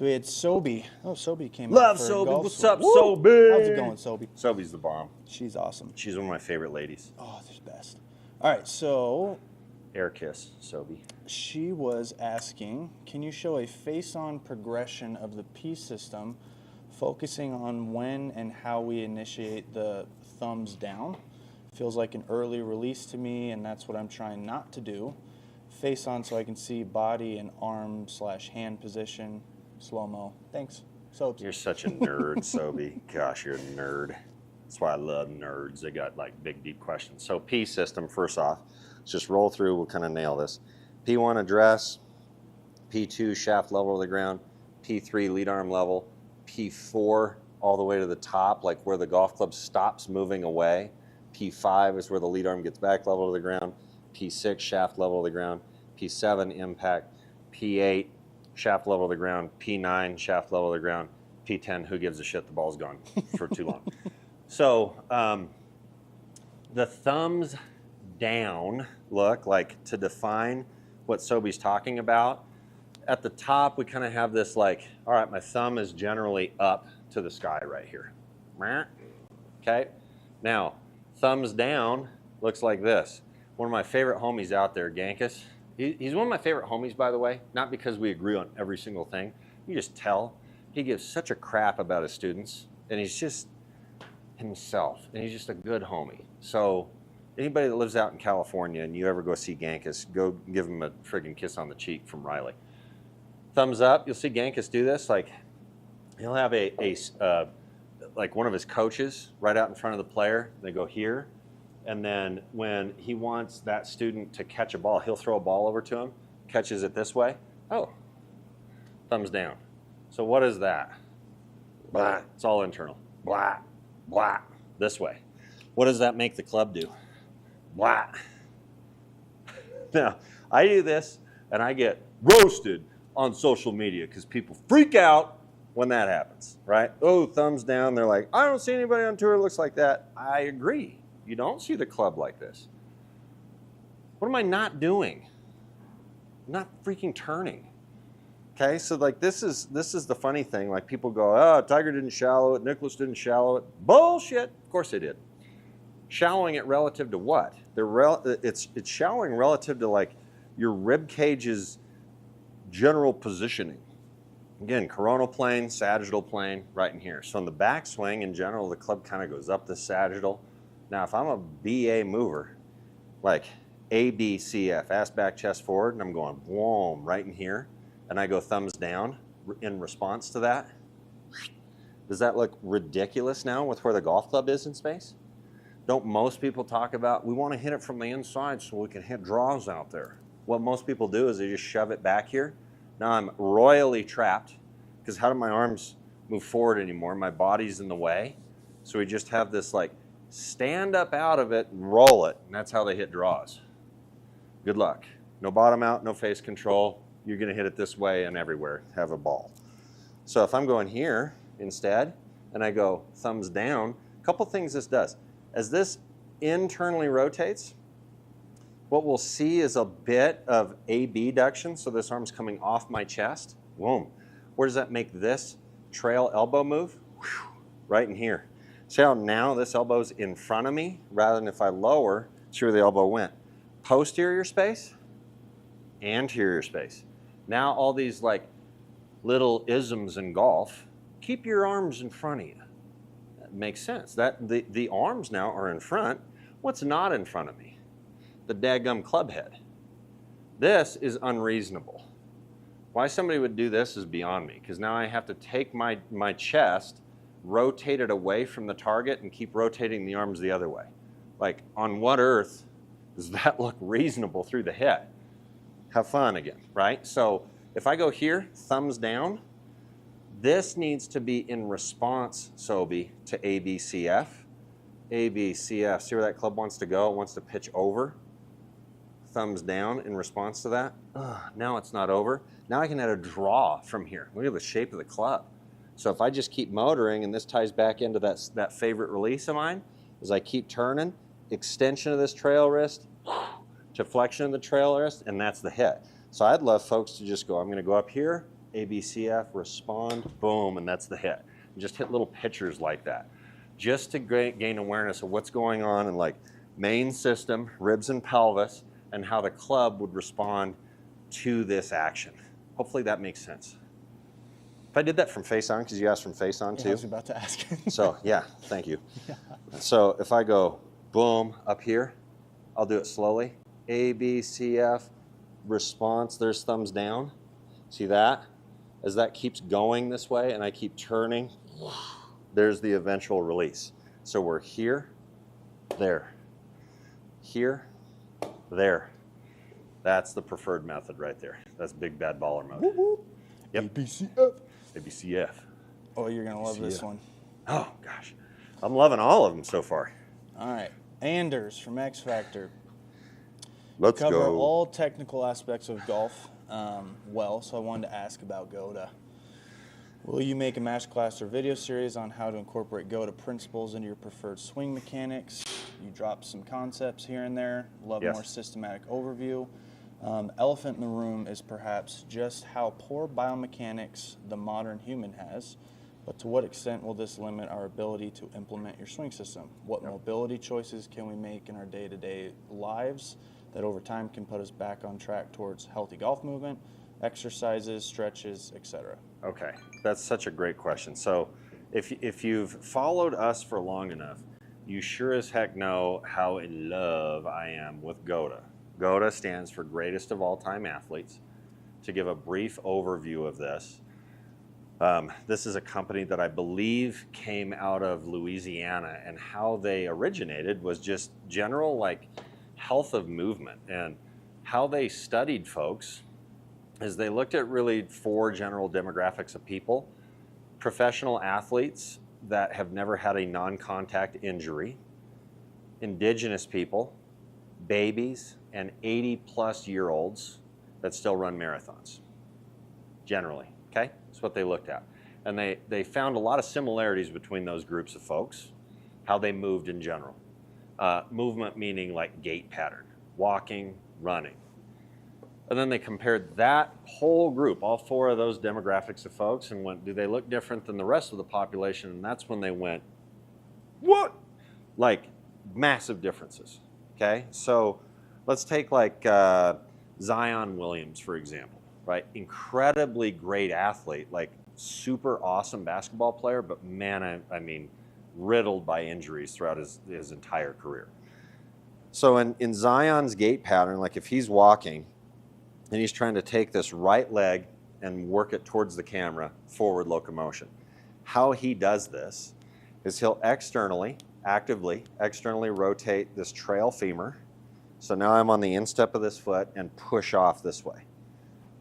we had Sobi. Oh, Sobi came Love out for Sobi. golf What's swing. up, Woo! Sobi? How's it going, Sobi? Sobi's the bomb. She's awesome. She's one of my favorite ladies. Oh, she's the best. All right, so Air kiss, Sobi. she was asking, can you show a face-on progression of the P system, focusing on when and how we initiate the thumbs down? Feels like an early release to me, and that's what I'm trying not to do. Face on so I can see body and arm/hand position, slow-mo. Thanks. Soaps. You're such a nerd, Sobi. Gosh, you're a nerd. That's why I love nerds. They got like big, deep questions. So P system, first off, let's just roll through. We'll kind of nail this. P1 address, P2 shaft level of the ground, P3 lead arm level, P4 all the way to the top, like where the golf club stops moving away. P5 is where the lead arm gets back level to the ground. P6, shaft level to the ground. P7, impact. P8, shaft level to the ground. P9, shaft level to the ground. P10, who gives a shit, the ball's gone for too long. So the thumbs down look, like to define what Sobi's talking about, at the top we kind of have this like, all right, my thumb is generally up to the sky right here. Okay, now thumbs down looks like this. One of my favorite homies out there, Gankus, he's one of my favorite homies, by the way, not because we agree on every single thing. You just tell he gives such a crap about his students, and he's just himself, and he's just a good homie. So anybody that lives out in California and you ever go see Gankus, go give him a friggin' kiss on the cheek from Riley. Thumbs up. You'll see Gankus do this. Like he'll have like one of his coaches right out in front of the player. They go here, and then when he wants that student to catch a ball, he'll throw a ball over to him. Catches it this way. Oh, thumbs down. So what is that? Blah. It's all internal. Blah, blah. This way. What does that make the club do? Blah. Now, I do this, and I get roasted on social media because people freak out when that happens, right? Oh, thumbs down. They're like, I don't see anybody on tour that looks like that. I agree. You don't see the club like this. What am I not doing? I'm not freaking turning. Okay, so like this is the funny thing. Like people go, oh, Tiger didn't shallow it, Nicklaus didn't shallow it. Bullshit. Of course they did. Shallowing it relative to what? It's shallowing relative to like your rib cage's general positioning. Again, coronal plane, sagittal plane, right in here. So in the backswing, in general, the club kind of goes up the sagittal. Now, if I'm a BA mover, like ABCF, ass, back, chest, forward, and I'm going boom right in here, and I go thumbs down in response to that, does that look ridiculous now with where the golf club is in space? Don't most people talk about, we want to hit it from the inside so we can hit draws out there? What most people do is they just shove it back here. Now I'm royally trapped because how do my arms move forward anymore? My body's in the way. So we just have this like stand up out of it and roll it. And that's how they hit draws. Good luck. No bottom out, no face control. You're going to hit it this way and everywhere. Have a ball. So if I'm going here instead and I go thumbs down, a couple things this does. As this internally rotates, what we'll see is a bit of abduction. So this arm's coming off my chest. Boom. Where does that make this trail elbow move? Whew, right in here. See how now this elbow's in front of me rather than if I lower, see where the elbow went. Posterior space, anterior space. Now all these like little isms in golf, keep your arms in front of you. That makes sense. That the arms now are in front. What's not in front of me? The daggum club head. This is unreasonable. Why somebody would do this is beyond me, because now I have to take my chest, rotate it away from the target, and keep rotating the arms the other way. Like, on what earth does that look reasonable through the head? Have fun again, right? So if I go here, thumbs down, this needs to be in response, Sobi, to ABCF. ABCF, see where that club wants to go? It wants to pitch over. Thumbs down in response to that. Now it's not over. Now I can add a draw from here. Look at the shape of the club. So if I just keep motoring, and this ties back into that favorite release of mine, as I keep turning, extension of this trail wrist to flexion of the trail wrist, and that's the hit. So I'd love folks to just go, I'm gonna go up here, ABCF, respond, boom, and that's the hit. And just hit little pictures like that. Just to gain awareness of what's going on in like main system, ribs and pelvis, and how the club would respond to this action. Hopefully that makes sense. If I did that from face on, because you asked from face on too. I was about to ask. So yeah, thank you. Yeah. So if I go boom up here, I'll do it slowly. A, B, C, F, response, there's thumbs down. See that? As that keeps going this way and I keep turning, there's the eventual release. So we're here, there, here, there. That's the preferred method right there. That's big bad baller mode. Woo-hoo. Yep. ABCF. ABCF. Oh, you're going to love this one. Oh gosh, I'm loving all of them so far. All right, Anders from X Factor. Let's Cover go. all technical aspects of golf well, so I wanted to ask about GOTA. Will you make a match class or video series on how to incorporate GOTA principles into your preferred swing mechanics? You dropped some concepts here and there. Love Yes. more systematic overview. Elephant in the room is perhaps just how poor biomechanics the modern human has, but to what extent will this limit our ability to implement your swing system? What mobility choices can we make in our day-to-day lives that over time can put us back on track towards healthy golf movement, exercises, stretches, etc.? Okay, that's such a great question. So if you've followed us for long enough, you sure as heck know how in love I am with GOTA. GOTA stands for Greatest of All Time Athletes. To give a brief overview of this, this is a company that I believe came out of Louisiana, and how they originated was just general like health of movement. And how they studied folks is they looked at really 4 general demographics of people: professional athletes that have never had a non-contact injury, indigenous people, babies, and 80-plus-year-olds that still run marathons, generally, okay? That's what they looked at. And they found a lot of similarities between those groups of folks, how they moved in general. Movement meaning like gait pattern, walking, running. And then they compared that whole group, all 4 of those demographics of folks, and went, do they look different than the rest of the population? And that's when they went, what? Like massive differences, okay? So let's take like Zion Williams, for example, right? Incredibly great athlete, like super awesome basketball player, but man, I mean, riddled by injuries throughout his entire career. So in Zion's gait pattern, like if he's walking, and he's trying to take this right leg and work it towards the camera, forward locomotion. How he does this is he'll actively externally rotate this trail femur. So now I'm on the instep of this foot and push off this way.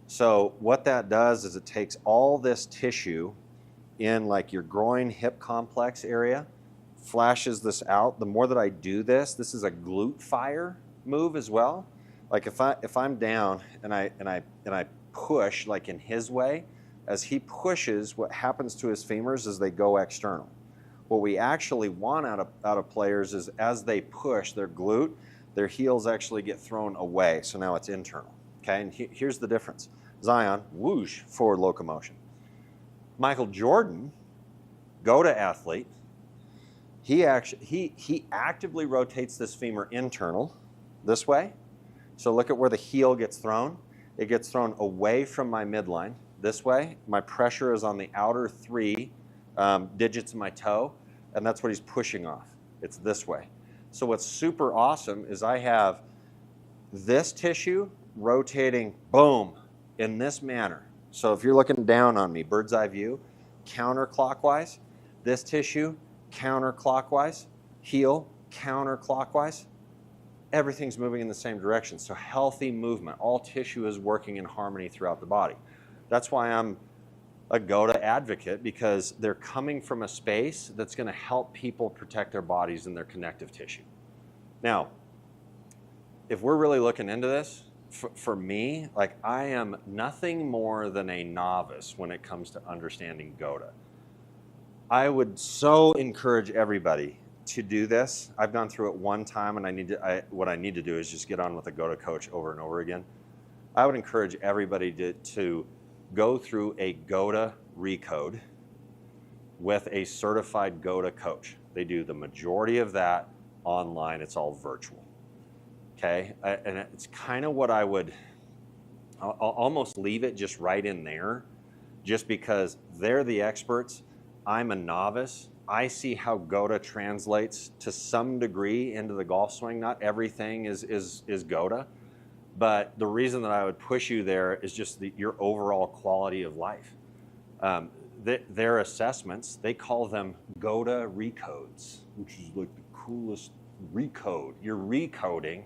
So what that does is it takes all this tissue in like your groin hip complex area, flashes this out. The more that I do this is a glute fire move as well. Like if I'm down and I push like in his way, as he pushes, what happens to his femurs is they go external. What we actually want out of players is as they push their glute, their heels actually get thrown away. So now it's internal. Okay, and here's the difference. Zion, whoosh, forward locomotion. Michael Jordan, GOTA athlete, he actively rotates this femur internal this way. So look at where the heel gets thrown. It gets thrown away from my midline this way. My pressure is on the outer 3 digits of my toe, and that's what he's pushing off. It's this way. So what's super awesome is I have this tissue rotating, boom, in this manner. So if you're looking down on me, bird's eye view, counterclockwise, this tissue, counterclockwise, heel, counterclockwise. Everything's moving in the same direction. So healthy movement, all tissue is working in harmony throughout the body. That's why I'm a GOTA advocate, because they're coming from a space that's going to help people protect their bodies and their connective tissue. Now, if we're really looking into this, for me, like I am nothing more than a novice when it comes to understanding GOTA. I would so encourage everybody to do this. I've gone through it one time, and what I need to do is just get on with a GOTA coach over and over again. I would encourage everybody to go through a GOTA recode with a certified GOTA coach. They do the majority of that online. It's all virtual. Okay, and it's kind of what I'll almost leave it just right in there, just because they're the experts. I'm a novice. I see how GOTA translates to some degree into the golf swing. Not everything is GOTA, but the reason that I would push you there is just your overall quality of life. Their assessments, they call them GOTA recodes, which is like the coolest recode. You're recoding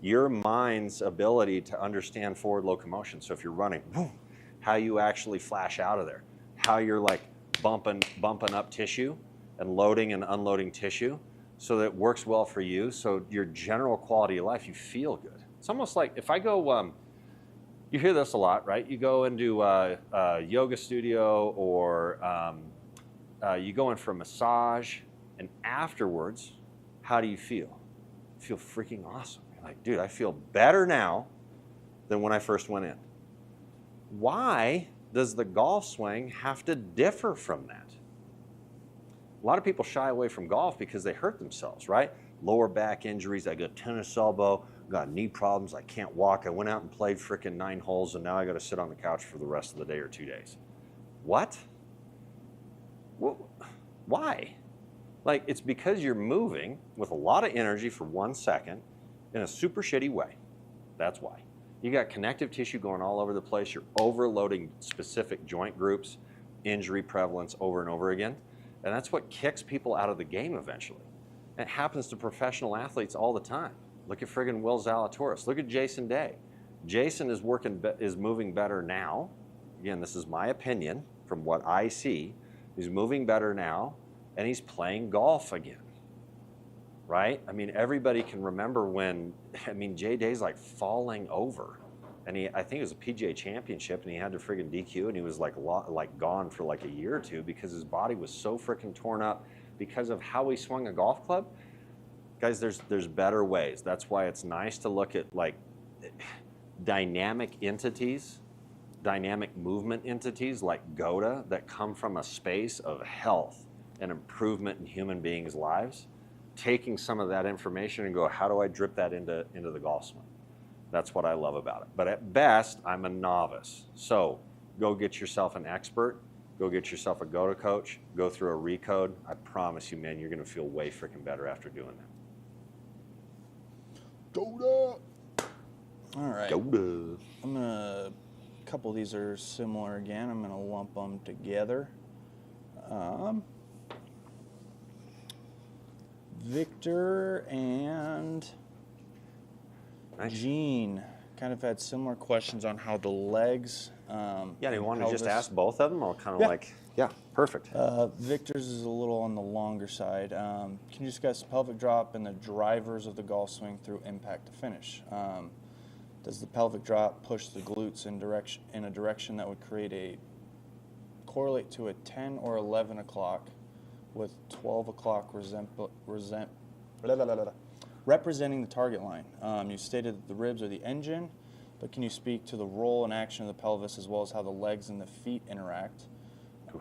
your mind's ability to understand forward locomotion. So if you're running, boom, how you actually flash out of there, how you're like bumping up tissue, and loading and unloading tissue so that it works well for you. So your general quality of life, you feel good. It's almost like if I go, you hear this a lot, right? You go into a yoga studio or you go in for a massage, and afterwards, how do you feel? You feel freaking awesome. You're like, dude, I feel better now than when I first went in. Why does the golf swing have to differ from that? A lot of people shy away from golf because they hurt themselves, right? Lower back injuries, I got tennis elbow, got knee problems, I can't walk, I went out and played freaking 9 holes and now I got to sit on the couch for the rest of the day or 2 days. What? Why? Like, it's because you're moving with a lot of energy for 1 second in a super shitty way. That's why. You got connective tissue going all over the place. You're overloading specific joint groups, injury prevalence over and over again. And that's what kicks people out of the game eventually. And it happens to professional athletes all the time. Look at friggin' Will Zalatoris. Look at Jason Day. Jason is moving better now. Again, this is my opinion from what I see. He's moving better now, and he's playing golf again, right? I mean, everybody can remember when, Jay Day's like falling over. And I think it was a PGA championship, and he had to friggin' DQ, and he was like gone for like a year or two because his body was so freaking torn up because of how he swung a golf club. Guys, there's better ways. That's why it's nice to look at like dynamic entities, dynamic movement entities like GOTA that come from a space of health and improvement in human beings' lives, taking some of that information and go, how do I drip that into the golf swing? That's what I love about it. But at best, I'm a novice. So go get yourself an expert, go get yourself a GOTA coach, go through a recode. I promise you, man, you're gonna feel way freaking better after doing that. GOTA! All right. GOTA. A couple of these are similar again. I'm gonna lump them together. Victor and Nice. Gene kind of had similar questions on how the legs. Yeah, do you want to just pelvis- ask both of them? Or kind of Yeah. like, yeah, perfect. Victor's is a little on the longer side. Can you discuss pelvic drop and the drivers of the golf swing through impact to finish? Does the pelvic drop push the glutes in a direction that would correlate to a 10 or 11 o'clock, with 12 o'clock representing the target line? You stated that the ribs are the engine, but can you speak to the role and action of the pelvis as well as how the legs and the feet interact?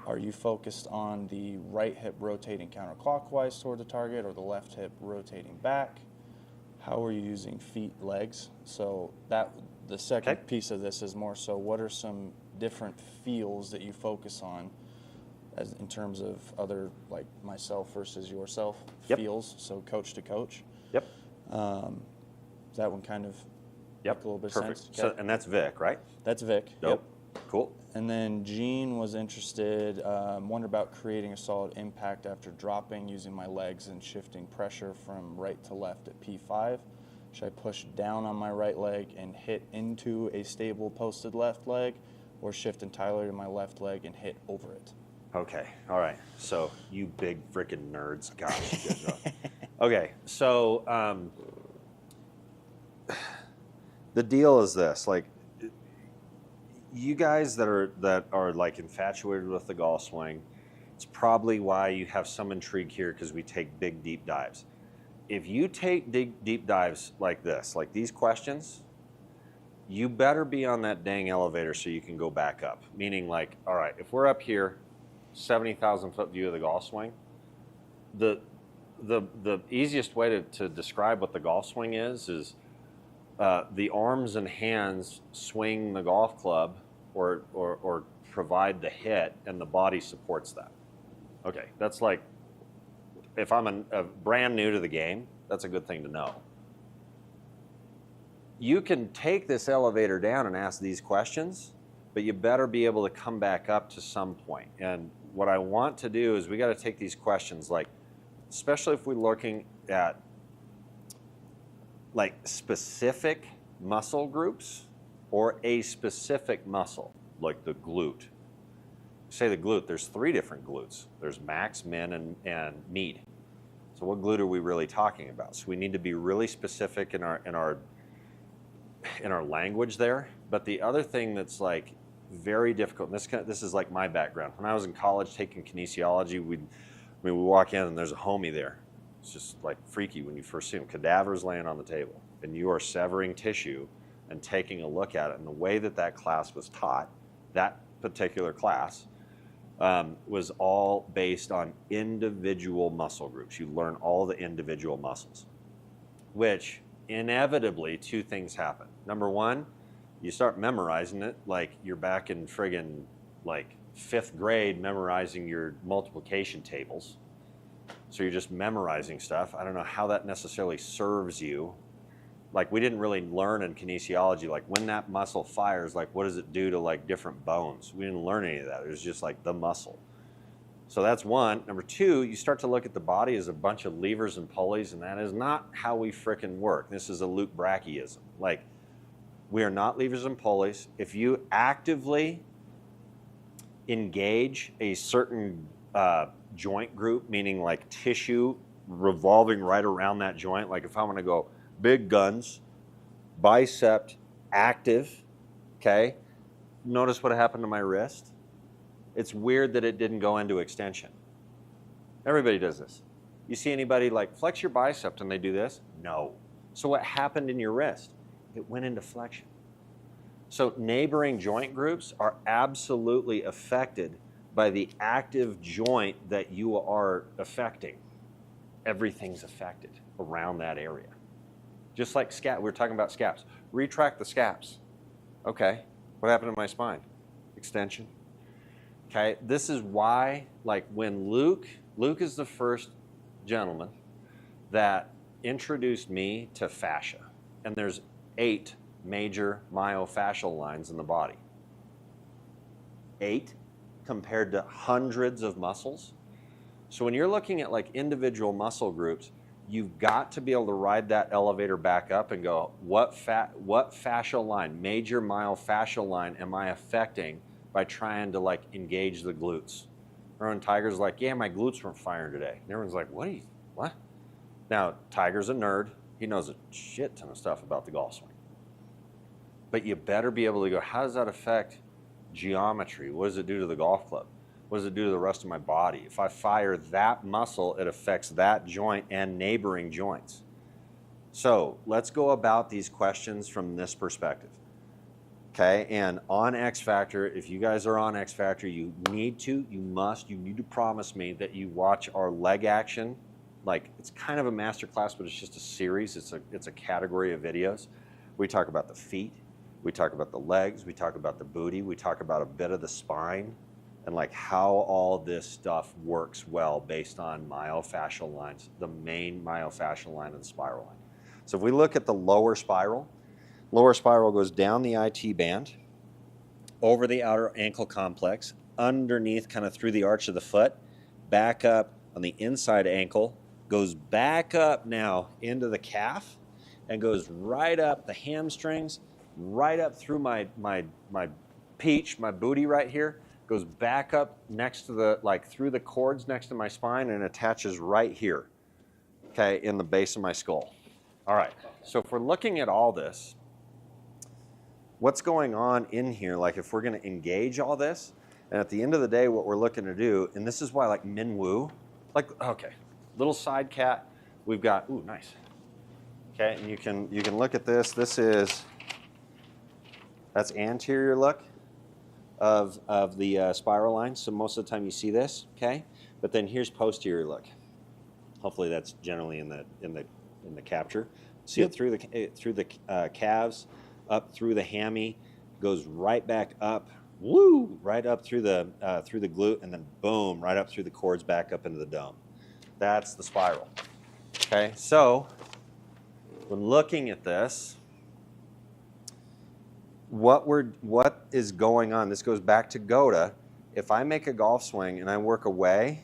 Are you focused on the right hip rotating counterclockwise toward the target or the left hip rotating back? How are you using feet, legs? So the second piece of this is more so what are some different feels that you focus on as in terms of other, like myself versus yourself feels, so coach to coach? Yep. That one kind of make a little bit of Perfect. sense? So, Okay. and that's Vic, right? That's Vic. Dope. Cool. And then Gene was interested, wondered about creating a solid impact after dropping, using my legs and shifting pressure from right to left at P5. Should I push down on my right leg and hit into a stable posted left leg, or shift entirely to my left leg and hit over it? Okay. All right. So you big freaking nerds. Gosh. Good job. Okay. So the deal is this: like, you guys that are like infatuated with the golf swing, it's probably why you have some intrigue here, because we take big deep dives. If you take deep dives like this, like these questions, you better be on that dang elevator so you can go back up. Meaning, like, all right, if we're up here, 70,000 foot view of the golf swing, the easiest way to describe what the golf swing is the arms and hands swing the golf club or provide the hit, and the body supports that. Okay, that's like, if I'm a brand new to the game, that's a good thing to know. You can take this elevator down and ask these questions, but you better be able to come back up to some point. And what I want to do is we got to take these questions, like, especially if we're looking at like specific muscle groups or a specific muscle, like the glute. say the glute, there's 3 different glutes. There's max, min, and med. So what glute are we really talking about? So we need to be really specific in our language there. But the other thing that's like very difficult, and this is like my background. When I was in college taking kinesiology, we walk in and there's a homie there. It's just like freaky when you first see him. Cadavers laying on the table, and you are severing tissue and taking a look at it. And the way that class was taught, that particular class, was all based on individual muscle groups. You learn all the individual muscles, which inevitably 2 things happen. Number 1, you start memorizing it like you're back in friggin' like 5th grade memorizing your multiplication tables. So you're just memorizing stuff. I don't know how that necessarily serves you. Like, we didn't really learn in kinesiology, like when that muscle fires, like what does it do to like different bones? We didn't learn any of that. It was just like the muscle. So that's 1. Number 2, you start to look at the body as a bunch of levers and pulleys, and that is not how we frickin' work. This is a Luke Brachyism. Like, we are not levers and pulleys. If you actively engage a certain joint group, meaning like tissue revolving right around that joint, like if I want to go big guns, bicep active, okay? Notice what happened to my wrist? It's weird that it didn't go into extension. Everybody does this. You see anybody like flex your bicep and they do this? No. So what happened in your wrist? It went into flexion. So neighboring joint groups are absolutely affected by the active joint that you are affecting. Everything's affected around that area. Just like we're talking about scaps. Retract the scaps. Okay, what happened to my spine? Extension. Okay, this is why, like when Luke is the first gentleman that introduced me to fascia. And there's 8 major myofascial lines in the body. 8 compared to hundreds of muscles. So when you're looking at like individual muscle groups, you've got to be able to ride that elevator back up and go, what fascial line, major myofascial line am I affecting by trying to like engage the glutes? Remember when Tiger's like, yeah, my glutes weren't firing today. And everyone's like, what? Now, Tiger's a nerd. He knows a shit ton of stuff about the golf swing. But you better be able to go, how does that affect geometry? What does it do to the golf club? What does it do to the rest of my body? If I fire that muscle, it affects that joint and neighboring joints. So let's go about these questions from this perspective. Okay, and on X Factor, if you guys are on X Factor, you need to promise me that you watch our leg action. Like, it's kind of a master class, but it's just a series. It's a category of videos. We talk about the feet, we talk about the legs, we talk about the booty, we talk about a bit of the spine, and like how all this stuff works well based on myofascial lines, the main myofascial line and the spiral line. So if we look at the lower spiral goes down the IT band, over the outer ankle complex, underneath, kind of through the arch of the foot, back up on the inside ankle, goes back up now into the calf, and goes right up the hamstrings, right up through my peach, my booty right here, goes back up next to the, like through the cords next to my spine, and attaches right here, okay, in the base of my skull. All right, so if we're looking at all this, what's going on in here, like if we're gonna engage all this, and at the end of the day, what we're looking to do, and this is why like Min Woo, like, okay, little side cat, we've got, ooh, nice. Okay, and you can look at this, that's anterior look of the spiral line, so most of the time you see this, okay? But then here's posterior look. Hopefully that's generally in the capture. See it through the calves, up through the hammy, goes right back up, woo, right up through the glute, and then boom, right up through the cords, back up into the dome. That's the spiral. Okay, so when looking at this, what is going on? This goes back to Goda. If I make a golf swing and I work away,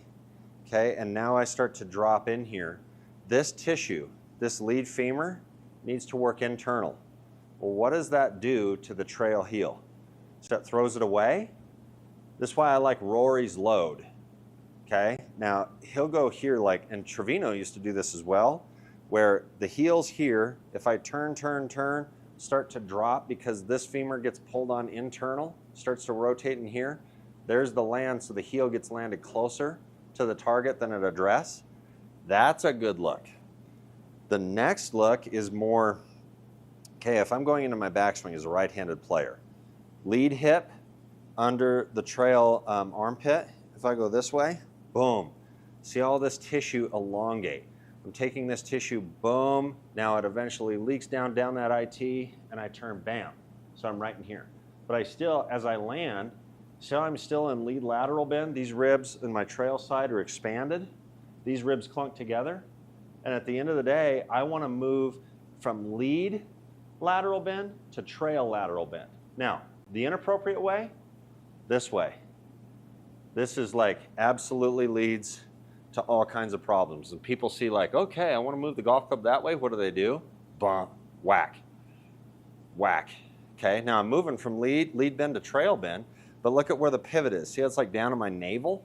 okay, and now I start to drop in here, this tissue, this lead femur, needs to work internal. Well, what does that do to the trail heel? So that throws it away? This is why I like Rory's load. Okay, now he'll go here like, and Trevino used to do this as well, where the heel's here, if I turn, start to drop because this femur gets pulled on internal, starts to rotate in here, there's the land, so the heel gets landed closer to the target than at address. That's a good look. The next look is more, okay, if I'm going into my backswing as a right-handed player, lead hip under the trail armpit, if I go this way, boom. See all this tissue elongate. I'm taking this tissue, boom. Now it eventually leaks down that IT, and I turn, bam. So I'm right in here. But I still, as I land, see how I'm still in lead lateral bend? These ribs in my trail side are expanded. These ribs clunk together. And at the end of the day, I want to move from lead lateral bend to trail lateral bend. Now, the inappropriate way, this way. This is like absolutely leads to all kinds of problems. And people see like, okay, I want to move the golf club that way. What do? Bump, whack, whack. Okay, now I'm moving from lead bend to trail bend, but look at where the pivot is. See how it's like down in my navel?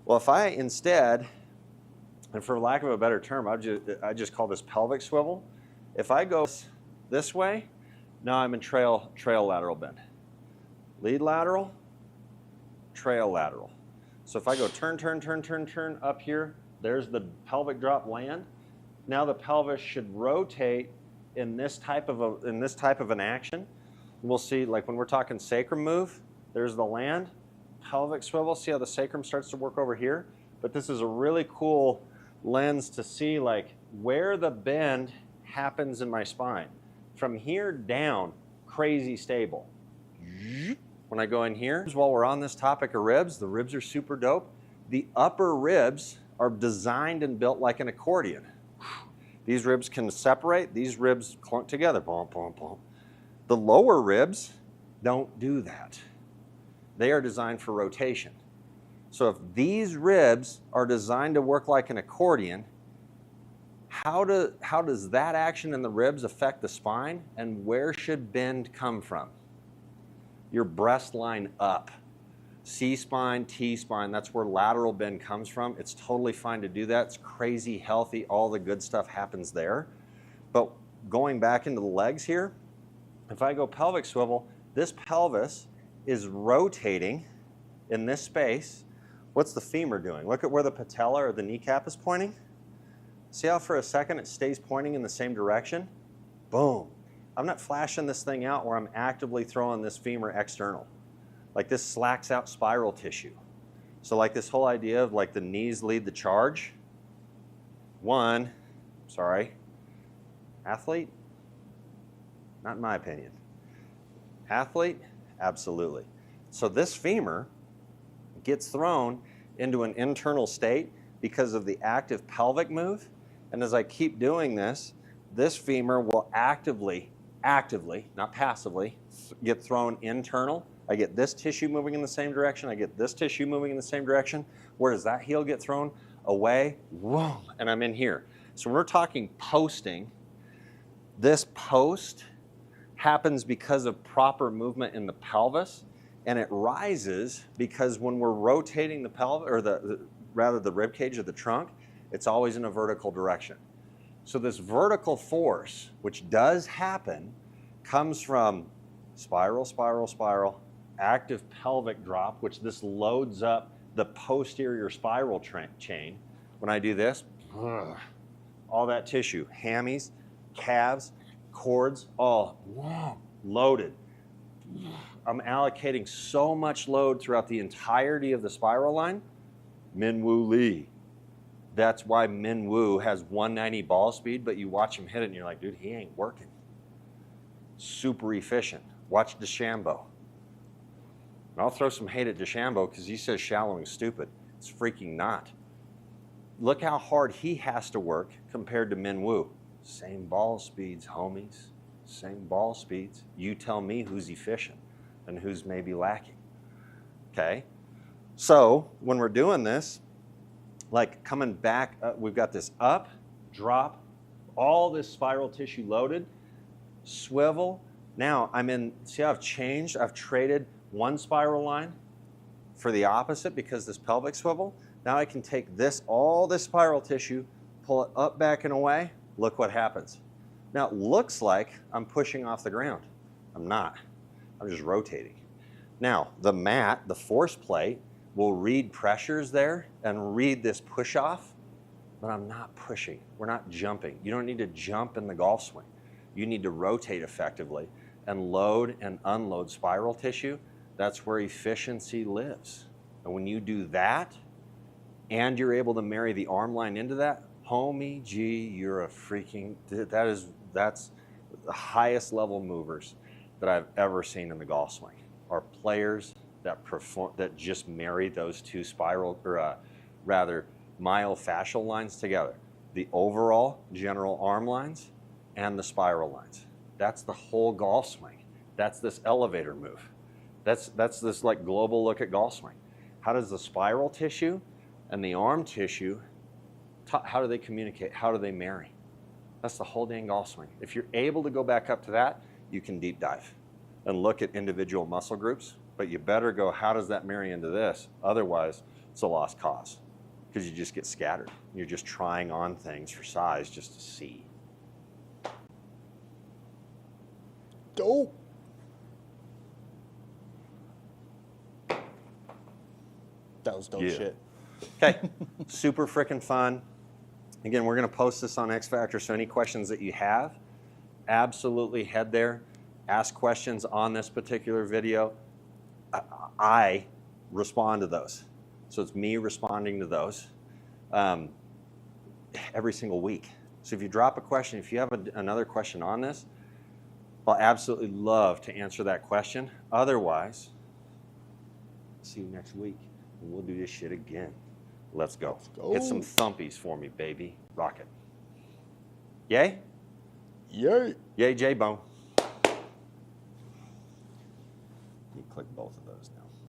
Well, if I instead, and for lack of a better term, I just call this pelvic swivel. If I go this way, now I'm in trail lateral bend. Lead lateral, trail lateral. So if I go turn up here, there's the pelvic drop land. Now the pelvis should rotate in this type of an action. We'll see, like when we're talking sacrum move, there's the land, pelvic swivel. See how the sacrum starts to work over here? But this is a really cool lens to see like where the bend happens in my spine. From here down, crazy stable. When I go in here, while we're on this topic of ribs, the ribs are super dope. The upper ribs are designed and built like an accordion. These ribs can separate, these ribs clunk together, boom, boom, boom. The lower ribs don't do that. They are designed for rotation. So if these ribs are designed to work like an accordion, how does that action in the ribs affect the spine, and where should bend come from? Your breast line up. C-spine, T-spine, that's where lateral bend comes from. It's totally fine to do that. It's crazy healthy. All the good stuff happens there. But going back into the legs here, if I go pelvic swivel, this pelvis is rotating in this space. What's the femur doing? Look at where the patella or the kneecap is pointing. See how for a second it stays pointing in the same direction? Boom. I'm not flashing this thing out where I'm actively throwing this femur external. Like this slacks out spiral tissue. So like this whole idea of like the knees lead the charge. Athlete? Not in my opinion. Athlete? Absolutely. So this femur gets thrown into an internal state because of the active pelvic move. And as I keep doing this, this femur will actively, not passively, get thrown internal. I get this tissue moving in the same direction. I get this tissue moving in the same direction. Where does that heel get thrown? Away, whoa, and I'm in here. So when we're talking posting, this post happens because of proper movement in the pelvis, and it rises because when we're rotating the pelvis, or the rib cage of the trunk, it's always in a vertical direction. So this vertical force, which does happen, comes from spiral, spiral, spiral, active pelvic drop, which this loads up the posterior spiral chain. When I do this, all that tissue, hammies, calves, cords, all loaded. I'm allocating so much load throughout the entirety of the spiral line. Min Woo Lee. That's why Min Woo has 190 ball speed, but you watch him hit it and you're like, dude, he ain't working. Super efficient. Watch DeChambeau. And I'll throw some hate at DeChambeau because he says shallowing is stupid. It's freaking not. Look how hard he has to work compared to Min Woo. Same ball speeds, homies. Same ball speeds. You tell me who's efficient and who's maybe lacking. Okay? So when we're doing this, like coming back, we've got this up, drop, all this spiral tissue loaded, swivel. Now I'm in, see how I've changed? I've traded one spiral line for the opposite because this pelvic swivel, now I can take all this spiral tissue, pull it up, back, and away. Look what happens. Now it looks like I'm pushing off the ground. I'm not. I'm just rotating. Now the mat, the force plate, will read pressures there and read this push off, but I'm not pushing. We're not jumping. You don't need to jump in the golf swing. You need to rotate effectively and load and unload spiral tissue. That's where efficiency lives. And when you do that, and you're able to marry the arm line into that, homie, gee, you're a freaking, that's the highest level movers that I've ever seen in the golf swing, are players that just marry those two spiral, or rather myofascial lines together. The overall general arm lines and the spiral lines. That's the whole golf swing. That's this elevator move. That's this like global look at golf swing. How does the spiral tissue and the arm tissue, how do they communicate? How do they marry? That's the whole dang golf swing. If you're able to go back up to that, you can deep dive and look at individual muscle groups, but you better go, how does that marry into this? Otherwise, it's a lost cause because you just get scattered. You're just trying on things for size just to see. Dope. That was dope shit. Okay, super freaking fun. Again, we're going to post this on X Factor, so any questions that you have, absolutely head there. Ask questions on this particular video. I respond to those. So it's me responding to those every single week. So if you drop a question, if you have another question on this, I'll absolutely love to answer that question. Otherwise, see you next week, and we'll do this shit again. Let's go. Hit some thumpies for me, baby. Rock it. Yay? Yay. Yay, J-Bone. You click both of those now.